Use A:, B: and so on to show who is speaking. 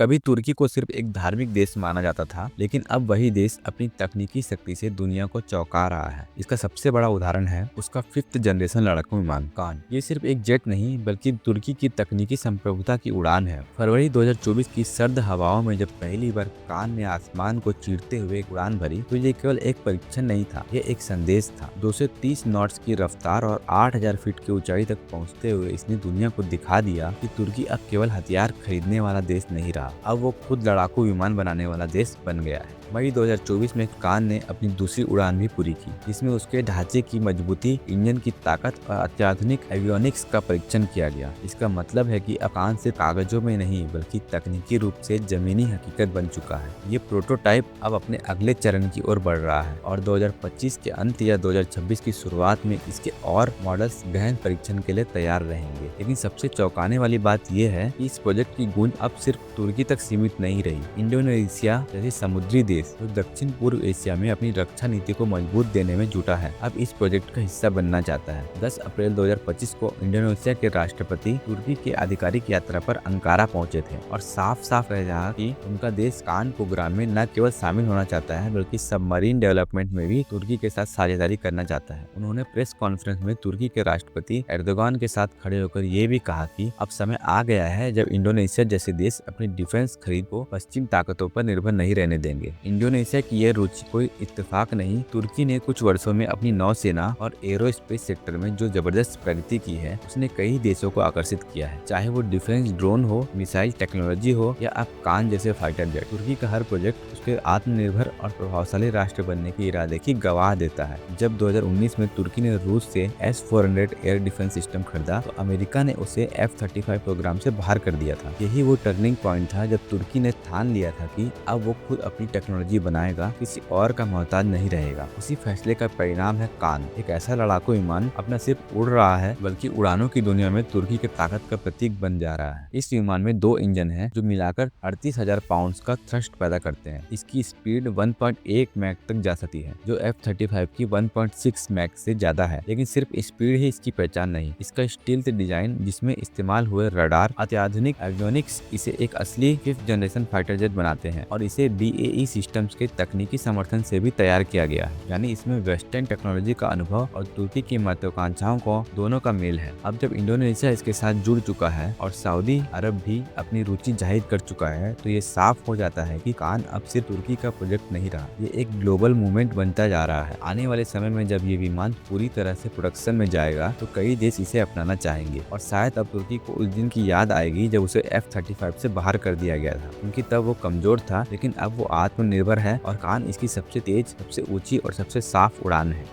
A: कभी तुर्की को सिर्फ एक धार्मिक देश माना जाता था, लेकिन अब वही देश अपनी तकनीकी शक्ति से दुनिया को चौंका रहा है। इसका सबसे बड़ा उदाहरण है उसका 5th जनरेशन लड़ाकू विमान कान। ये सिर्फ एक जेट नहीं बल्कि तुर्की की तकनीकी संप्रभुता की उड़ान है। फरवरी 2024 की सर्द हवाओं में जब पहली बार कान ने आसमान को चीरते हुए एक उड़ान भरी, तो ये केवल एक परीक्षण नहीं था, ये एक संदेश था। 230 नॉट्स की रफ्तार और 8000 फीट की ऊंचाई तक पहुंचते हुए इसने दुनिया को दिखा दिया कि तुर्की अब केवल हथियार खरीदने वाला देश नहीं रहा, अब वो खुद लड़ाकू विमान बनाने वाला देश बन गया है। मई 2024 में कान ने अपनी दूसरी उड़ान भी पूरी की, जिसमें उसके ढांचे की मजबूती, इंजन की ताकत और अत्याधुनिक एवियोनिक्स का परीक्षण किया गया। इसका मतलब है कि अब कान सिर्फ कागजों में नहीं बल्कि तकनीकी रूप से जमीनी हकीकत बन चुका है। ये प्रोटोटाइप अब अपने अगले चरण की ओर बढ़ रहा है और 2025 के अंत या 2026 की शुरुआत में इसके और मॉडल्स गहन परीक्षण के लिए तैयार रहेंगे। लेकिन सबसे चौंकाने वाली बात यह है कि इस प्रोजेक्ट की गूंज अब सिर्फ तुर्की तक सीमित नहीं रही। इंडोनेशिया जैसे समुद्री देश जो दक्षिण पूर्व एशिया में अपनी रक्षा नीति को मजबूत देने में जुटा है, अब इस प्रोजेक्ट का हिस्सा बनना चाहता है। 10 अप्रैल 2025 को इंडोनेशिया के राष्ट्रपति तुर्की के आधिकारिक यात्रा पर अंकारा पहुंचे थे और साफ साफ रह रहा कि उनका देश कान प्रोग्राम में न केवल शामिल होना चाहता है बल्कि सबमरीन डेवलपमेंट में भी तुर्की के साथ साझेदारी करना चाहता है। उन्होंने प्रेस कॉन्फ्रेंस में तुर्की के राष्ट्रपति एर्दोगान के साथ खड़े होकर ये भी कहा कि अब समय आ गया है जब इंडोनेशिया जैसे देश अपनी डिफेंस खरीद को पश्चिम ताकतों पर निर्भर नहीं रहने देंगे। इंडोनेशिया की यह रुचि कोई इत्तेफाक नहीं। तुर्की ने कुछ वर्षों में अपनी नौसेना और एरोस्पेस सेक्टर में जो जबरदस्त प्रगति की है, उसने कई देशों को आकर्षित किया है, चाहे वो डिफेंस ड्रोन हो, मिसाइल टेक्नोलॉजी हो या अब कान जैसे फाइटर जेट। तुर्की का हर प्रोजेक्ट उसके आत्मनिर्भर और प्रभावशाली राष्ट्र बनने के इरादे की गवाह देता है। जब 2019 में तुर्की ने रूस से S-400 एयर डिफेंस सिस्टम खरीदा, तो अमेरिका ने उसे F-35 प्रोग्राम से बाहर कर दिया था। यही वो टर्निंग पॉइंट था जब तुर्की ने ठान लिया था कि अब वो खुद अपनी टेक्नोलॉजी बनाएगा, किसी और का मोहताज नहीं रहेगा। उसी फैसले का परिणाम है कान, एक ऐसा लड़ाकू विमान अपना सिर्फ उड़ रहा है बल्कि उड़ानों की दुनिया में तुर्की के ताकत का प्रतीक बन जा रहा है। इस विमान में 2 इंजन हैं जो मिलाकर 38,000 पाउंड का थ्रस्ट पैदा करते हैं। इसकी स्पीड 1.1 मैक तक जा सकती है, जो F-35 की 1.6 मैक से ज्यादा है। लेकिन सिर्फ स्पीड ही इसकी पहचान नहीं, इसका स्टील्थ डिजाइन जिसमें इस्तेमाल हुए रडार, अत्याधुनिक एवियोनिक्स इसे एक असली 5th जनरेशन फाइटर जेट बनाते हैं और इसे BAE सिस्टम्स के तकनीकी समर्थन से भी तैयार किया गया है। यानी इसमें वेस्टर्न टेक्नोलॉजी का अनुभव और तुर्की की महत्वाकांक्षाओं को दोनों का मेल है। अब जब इंडोनेशिया इसके साथ जुड़ चुका है और सऊदी अरब भी अपनी रुचि जाहिर कर चुका है, तो ये साफ हो जाता है कि कान अब सिर्फ तुर्की का प्रोजेक्ट नहीं रहा, ये एक ग्लोबल मूवमेंट बनता जा रहा है। आने वाले समय में जब ये विमान पूरी तरह से प्रोडक्शन में जाएगा, तो कई देश इसे अपनाना चाहेंगे और शायद अब तुर्की को उस दिन की याद आएगी जब उसे F-35 से बाहर कर दिया गया था, क्योंकि तब वो कमजोर था, लेकिन अब वो आत्मनिर्भर है और कान इसकी सबसे तेज, सबसे ऊंची और सबसे साफ उड़ान है।